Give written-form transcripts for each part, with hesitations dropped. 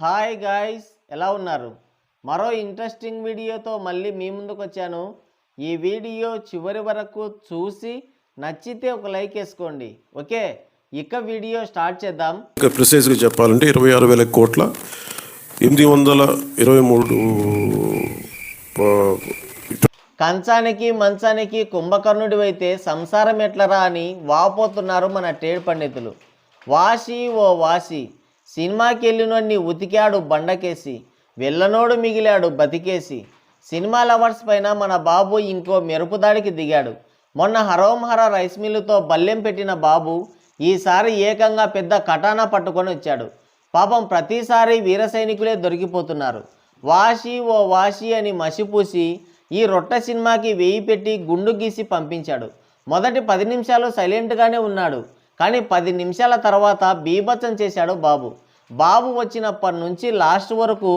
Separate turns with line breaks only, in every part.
Hi guys, ఎలా ఉన్నారు? మరో ఇంట్రెస్టింగ్ వీడియోతో మళ్ళీ మీ ముందుకు వచ్చాను. ఈ వీడియో చివరి వరకు చూసి నచ్చితే ఒక లైక్ వేసుకోండి. ఓకే, ఇక వీడియో స్టార్ట్ చేద్దాం.
ఇక ప్రిసైజ్గా చెప్పాలంటే 26,000 కోట్ల 823
కంచానికి మంచానికి కుంభకర్ణుడివైతే సంసారం ఎట్లరా అని వాపోతున్నారు మన ట్రేడ్ పండితులు. వాసి ఓ వాసి, సినిమాకి వెళ్ళినోడిని ఉతికాడు బండకేసి, వెళ్ళనోడు మిగిలాడు బతికేసి. సినిమా లవర్స్ పైన మన బాబు ఇంకో మెరుపుదాడికి దిగాడు. మొన్న హరోంహర రైస్ మిల్లుతో బల్లెం పెట్టిన బాబు ఈసారి ఏకంగా పెద్ద కటానా పట్టుకొని వచ్చాడు. పాపం ప్రతిసారి వీర సైనికులే దొరికిపోతున్నారు. వాసి ఓ వాసి అని మసిపూసి ఈ రొట్టె సినిమాకి 1000 పెట్టి గుండు గీసి పంపించాడు. మొదటి 10 నిమిషాలు సైలెంట్గానే ఉన్నాడు, కానీ 10 నిమిషాల తర్వాత బీభత్సం చేశాడు బాబు. బాబు వచ్చినప్పటి నుంచి లాస్ట్ వరకు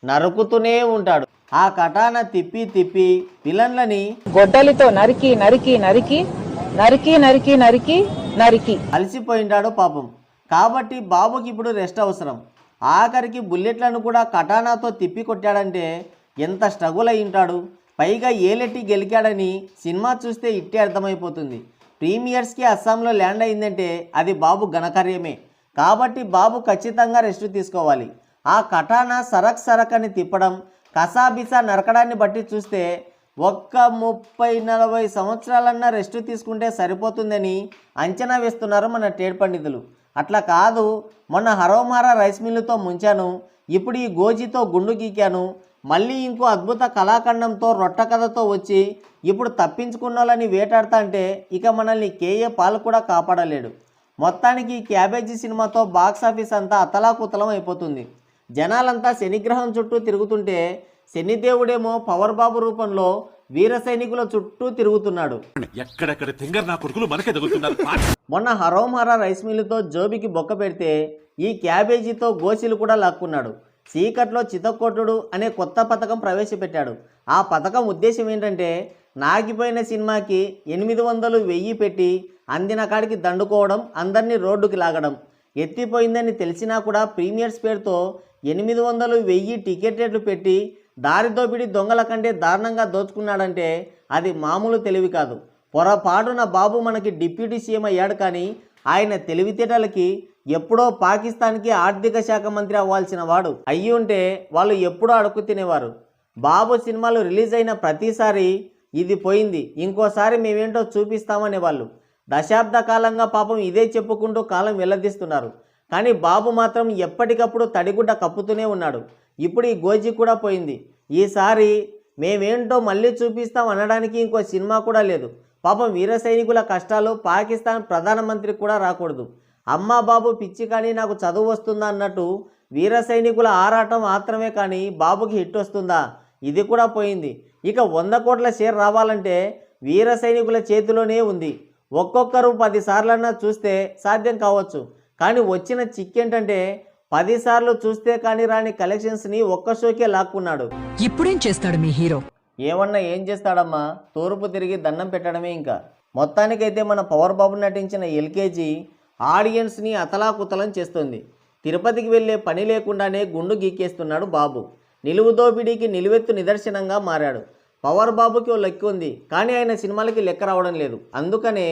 నరుకుతూనే ఉంటాడు. ఆ కటాన తిప్పి తిప్పి విలన్లని
గొడ్డలితో నరికి నరికి నరికి నరికి నరికి నరికి నరికి
అలసిపోయింటాడు పాపం. కాబట్టి బాబుకి ఇప్పుడు రెస్ట్ అవసరం. ఆఖరికి బుల్లెట్లను కూడా కటానాతో తిప్పి కొట్టాడంటే ఎంత స్ట్రగుల్ అయి ఉంటాడు. పైగా ఏలెట్టి గెలికాడని సినిమా చూస్తే ఇట్టే అర్థమైపోతుంది. ప్రీమియర్స్కి అస్సాంలో ల్యాండ్ అయిందంటే అది బాబు ఘనకార్యమే. కాబట్టి బాబు ఖచ్చితంగా రెస్ట్ తీసుకోవాలి. ఆ కటానా సరక్ సరక్ అని తిప్పడం, కసాబిసా నరకడాన్ని బట్టి చూస్తే ఒక్క 30-40 సంవత్సరాలన్నా రెస్ట్ తీసుకుంటే సరిపోతుందని అంచనా వేస్తున్నారు మన ట్రేడ్ పండితులు. అట్లా కాదు, మొన్న హరోంహర రైస్ మిల్లుతో ముంచాను, ఇప్పుడు ఈ గోజితో గుండు గీకాను, మళ్ళీ ఇంకో అద్భుత కళాఖండంతో రొట్ట కథతో వచ్చి ఇప్పుడు తప్పించుకున్నోళ్ళని వేటాడుతా అంటే ఇక మనల్ని కేఏ పాల్ కూడా కాపాడలేడు. మొత్తానికి క్యాబేజీ సినిమాతో బాక్సాఫీస్ అంతా అతలాకుతలం అయిపోతుంది. జనాలంతా శనిగ్రహం చుట్టూ తిరుగుతుంటే శనిదేవుడేమో పవర్ బాబు రూపంలో వీర సైనికుల చుట్టూ తిరుగుతున్నాడు. మొన్న హరోంహర రైస్ మిల్లుతో జోబికి బొక్క పెడితే ఈ క్యాబేజీతో గోసిలు కూడా లాక్కున్నాడు. చీకట్లో చితక్కొట్టుడు అనే కొత్త పథకం ప్రవేశపెట్టాడు. ఆ పథకం ఉద్దేశం ఏంటంటే నాగిపోయిన సినిమాకి 800-1000 పెట్టి అందిన కాడికి దండుకోవడం, అందరినీ రోడ్డుకి లాగడం. ఎత్తిపోయిందని తెలిసినా కూడా ప్రీమియర్స్ పేరుతో 800-1000 టికెట్ రేట్లు పెట్టి దారి దోపిడి దొంగల కంటే దారుణంగా దోచుకున్నాడంటే అది మామూలు తెలివి కాదు. పొరపాటున బాబు మనకి డిప్యూటీ సీఎం అయ్యాడు, కానీ ఆయన తెలివితేటలకి ఎప్పుడో పాకిస్తాన్కి ఆర్థిక శాఖ మంత్రి అవ్వాల్సిన వాడు అయ్యి ఉంటే వాళ్ళు ఎప్పుడో అడుక్కు తినేవారు. బాబు సినిమాలు రిలీజ్ అయిన ప్రతిసారి ఇది పోయింది, ఇంకోసారి మేమేంటో చూపిస్తామనే వాళ్ళు. దశాబ్ద కాలంగా పాపం ఇదే చెప్పుకుంటూ కాలం వెల్లదీస్తున్నారు. కానీ బాబు మాత్రం ఎప్పటికప్పుడు తడిగుడ్డ కప్పుతూనే ఉన్నాడు. ఇప్పుడు ఈ గోజీ కూడా పోయింది. ఈసారి మేమేంటో మళ్ళీ చూపిస్తాం అనడానికి ఇంకో సినిమా కూడా లేదు. పాపం వీర సైనికుల కష్టాలు పాకిస్తాన్ ప్రధానమంత్రి కూడా రాకూడదు. అమ్మా బాబు పిచ్చి కానీ నాకు చదువు వస్తుందా అన్నట్టు వీర సైనికుల ఆరాటం మాత్రమే కానీ బాబుకి హిట్ వస్తుందా, ఇది కూడా పోయింది. ఇక 100 కోట్ల షేర్ రావాలంటే వీర సైనికుల చేతిలోనే ఉంది. ఒక్కొక్కరు 10 సార్లన్నా చూస్తే సాధ్యం కావచ్చు, కానీ వచ్చిన చిక్కేంటంటే 10 సార్లు చూస్తే కానీ రాని కలెక్షన్స్ని ఒక్క షోకే లాక్కున్నాడు.
ఇప్పుడేం చేస్తాడు మీ హీరో?
ఏమన్నా ఏం చేస్తాడమ్మా, తూర్పు తిరిగి దండం పెట్టడమే. ఇంకా మొత్తానికైతే మన పవర్ బాబు నటించిన ఎల్కేజీ ఆడియన్స్ని అతలాకుతలం చేస్తుంది. తిరుపతికి వెళ్ళే పని లేకుండానే గుండు గీకేస్తున్నాడు బాబు. నిలువు దోపిడీకి నిలువెత్తు నిదర్శనంగా మారాడు. పవర్ బాబుకి ఓ లెక్క ఉంది, కానీ ఆయన సినిమాలకి లెక్క రావడం లేదు. అందుకనే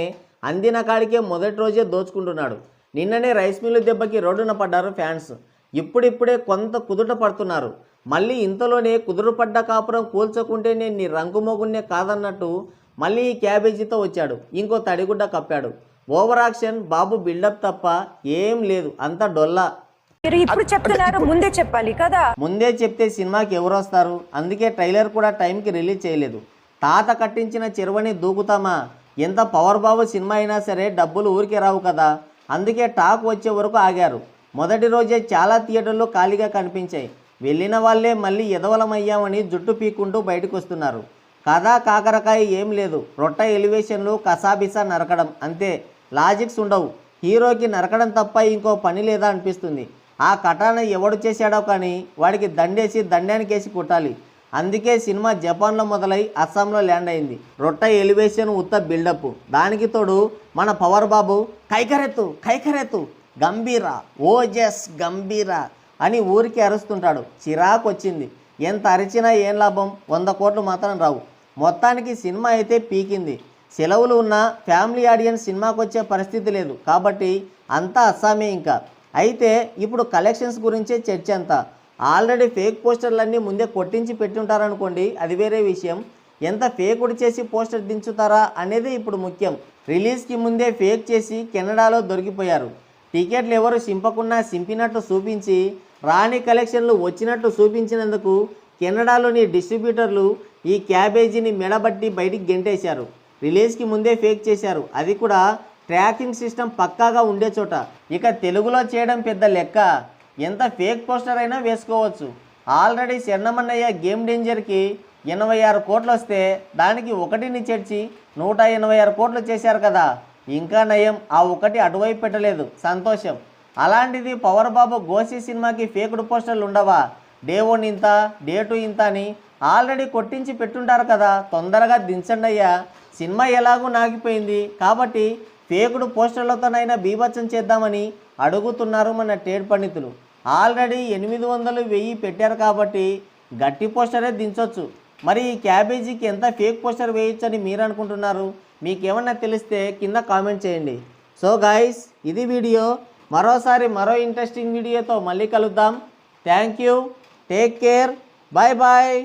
అందిన కాడికే మొదటి రోజే దోచుకుంటున్నాడు. నిన్ననే రైస్ మిల్లు దెబ్బకి రోడ్డున పడ్డారు ఫ్యాన్స్. ఇప్పుడిప్పుడే కొంత కుదుట పడుతున్నారు. మళ్ళీ ఇంతలోనే కుదురుపడ్డ కాపురం కూల్చకుంటే నేను నీ రంగుమోగున్నే కాదన్నట్టు మళ్ళీ ఈ క్యాబేజీతో వచ్చాడు. ఇంకో తడిగుడ్డ కప్పాడు. ఓవర్ యాక్షన్, బాబు బిల్డప్ తప్ప ఏం లేదు, అంత డొల్లా.
ఇప్పుడు చెప్తున్నారు, ముందే చెప్పాలి కదా.
ముందే చెప్తే సినిమాకి ఎవరు వస్తారు? అందుకే ట్రైలర్ కూడా టైంకి రిలీజ్ చేయలేదు. తాత కట్టించిన చెరువని దూకుతామా? ఎంత పవర్ బాబు సినిమా అయినా సరే డబ్బులు ఊరికే రావు కదా. అందుకే టాక్ వచ్చే వరకు ఆగారు. మొదటి రోజే చాలా థియేటర్లు ఖాళీగా కనిపించాయి. వెళ్ళిన వాళ్ళే మళ్ళీ ఎదవలమయ్యామని జుట్టు పీక్కుంటూ బయటకు వస్తున్నారు. కథ కాకరకాయ ఏం లేదు, రొట్ట ఎలివేషన్లు, కసాబిసా నరకడం, అంతే. లాజిక్స్ ఉండవు. హీరోకి నరకడం తప్ప ఇంకో పని లేదా అనిపిస్తుంది. ఆ కటాన ఎవడు చేశాడో కానీ వాడికి దండేసి దండానికేసి కొట్టాలి. అందుకే సినిమా జపాన్లో మొదలై అస్సాంలో ల్యాండ్ అయింది. రొట్ట ఎలివేషన్, ఉత్త బిల్డప్. దానికి తోడు మన పవర్ బాబు కైకరెత్తు కైకరెత్తు గంభీర, ఓజస్ గంభీర అని ఊరికి అరుస్తుంటాడు. చిరాకు వచ్చింది. ఎంత అరిచినా ఏం లాభం, 100 కోట్లు మాత్రం రావు. మొత్తానికి సినిమా అయితే పీకింది. సెలవులు ఉన్న ఫ్యామిలీ ఆడియన్స్ సినిమాకి వచ్చే పరిస్థితి లేదు కాబట్టి అంతా అస్సామే ఇంకా. అయితే ఇప్పుడు కలెక్షన్స్ గురించే చర్చ అంతా. ఆల్రెడీ ఫేక్ పోస్టర్లన్నీ ముందే కొట్టించి పెట్టుంటారనుకోండి, అది వేరే విషయం. ఎంత ఫేకుడు చేసి పోస్టర్ దించుతారా అనేది ఇప్పుడు ముఖ్యం. రిలీజ్కి ముందే ఫేక్ చేసి కెనడాలో దొరికిపోయారు. టికెట్లు ఎవరు సింపకున్నా సింపినట్టు చూపించి రాని కలెక్షన్లు వచ్చినట్టు చూపించినందుకు కెనడాలోని డిస్ట్రిబ్యూటర్లు ఈ క్యాబేజీని మెడబట్టి బయటికి గెంటేశారు. రిలీజ్కి ముందే ఫేక్ చేశారు, అది కూడా ట్రాకింగ్ సిస్టమ్ పక్కాగా ఉండే చోట. ఇక తెలుగులో చేయడం పెద్ద లెక్క, ఎంత ఫేక్ పోస్టర్ అయినా వేసుకోవచ్చు. ఆల్రెడీ శరణమన్నయ్య గేమ్ డేంజర్కి 86 కోట్లు వస్తే దానికి ఒకటిని చేర్చి 186 కోట్లు చేశారు కదా. ఇంకా నయం, ఆ ఒకటి అటువైపు పెట్టలేదు, సంతోషం. అలాంటిది పవర్ బాబు గోసి సినిమాకి ఫేక్డ్ పోస్టర్లు ఉండవా? డే 1 ఇంత, డే 2 ఇంత అని ఆల్రెడీ కొట్టించి పెట్టుంటారు కదా. తొందరగా దించండి అయ్యా, సినిమా ఎలాగూ నాగిపోయింది కాబట్టి ఫేక్డ్ పోస్టర్లతోనైనా బీభత్సం చేద్దామని అడుగుతున్నారు మన ట్రేడ్ పండితులు. ఆల్రెడీ 800, 1000 పెట్టారు కాబట్టి గట్టి పోస్టరే దించొచ్చు. మరి ఈ క్యాబేజీకి ఎంత ఫేక్ పోస్టర్ వేయొచ్చు అని మీరు అనుకుంటున్నారు? మీకేమన్నా తెలిస్తే కింద కామెంట్ చేయండి. సో గాయ్స్, ఇది వీడియో. మరోసారి మరో ఇంట్రెస్టింగ్ వీడియోతో మళ్ళీ కలుద్దాం. Thank you, take care, bye bye.